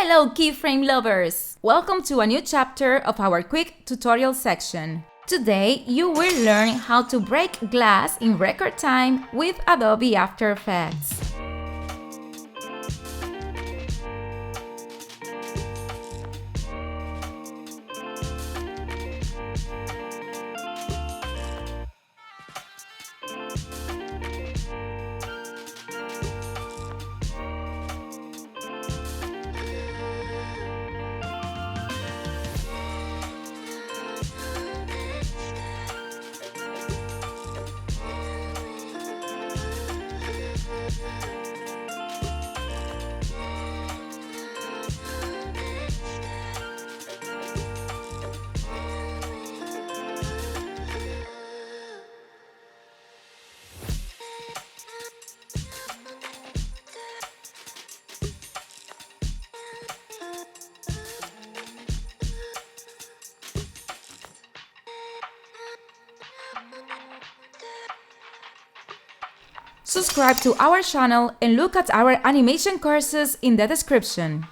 Hello keyframe lovers! Welcome to a new chapter of our quick tutorial section. Today you will learn how to break glass in record time with Adobe After Effects. Subscribe to our channel and look at our animation courses in the description.